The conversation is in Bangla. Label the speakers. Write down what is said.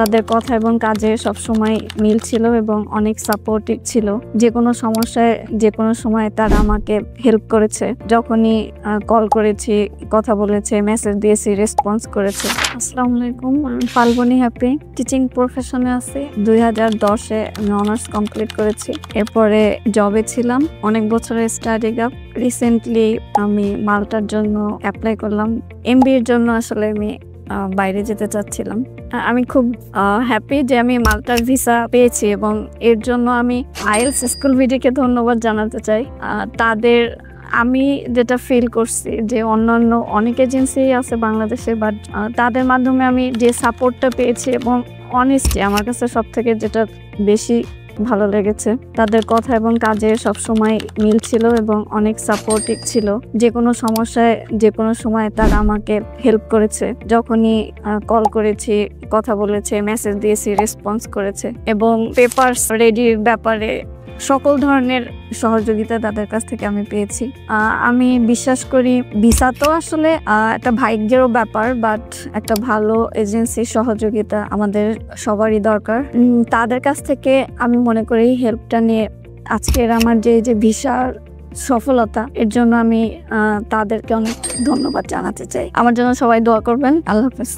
Speaker 1: তাদের কথা এবং কাজে সবসময় মিল ছিল এবং অনেক সাপোর্টিভ ছিল। যে কোনো সমস্যায় যে কোনো সময় তারা আমাকে হেল্প করেছে। যখনই কল করেছি, কথা বলেছে, মেসেজ দিয়েছি, রেসপন্স করেছে। আসসালামু আলাইকুম, আমি ফাল্গুনী হ্যাপি। টিচিং প্রফেশনে আছি। 2010-এ আমি অনার্স কমপ্লিট করেছি। এরপরে জবে ছিলাম, অনেক বছরের স্টাডি গ্যাপ। রিসেন্টলি আমি মাল্টার জন্য অ্যাপ্লাই করলাম। MBA এর জন্য আসলে আমি বাইরে যেতে চাচ্ছিলাম। আমি খুব হ্যাপি যে আমি মাল্টার ভিসা পেয়েছি এবং এর জন্য আমি আইএলস স্কুল ভিডিকে ধন্যবাদ জানাতে চাই। তাদের আমি যেটা ফিল করছি যে অন্যান্য অনেক এজেন্সি আছে বাংলাদেশে, বাট তাদের মাধ্যমে আমি যে সাপোর্টটা পেয়েছি এবং অনেস্টি আমার কাছে সব থেকে যেটা বেশি ভালো লেগেছে। তাদের কথা এবং কাজে সবসময় মিল ছিল এবং অনেক সাপোর্টিভ ছিল। যে কোনো সমস্যায় যে কোনো সময় তারা আমাকে হেল্প করেছে। যখনই কল করেছি, কথা বলেছে, মেসেজ দিয়েছি, রেসপন্স করেছে এবং পেপারস রেডির ব্যাপারে সকল ধরনের সহযোগিতা তাদের কাছ থেকে আমি পেয়েছি। আমি বিশ্বাস করি ভিসা তো আসলে একটা ভাগ্যেরও ব্যাপার, বাট একটা ভালো এজেন্সির সহযোগিতা আমাদের সবারই দরকার। তাদের কাছ থেকে আমি মনে করি হেল্পটা নিয়ে আজকের আমার যে ভিসার সফলতা, এর জন্য আমি তাদেরকে অনেক ধন্যবাদ জানাতে চাই। আমার জন্য সবাই দোয়া করবেন। আল্লাহ হাফেজ।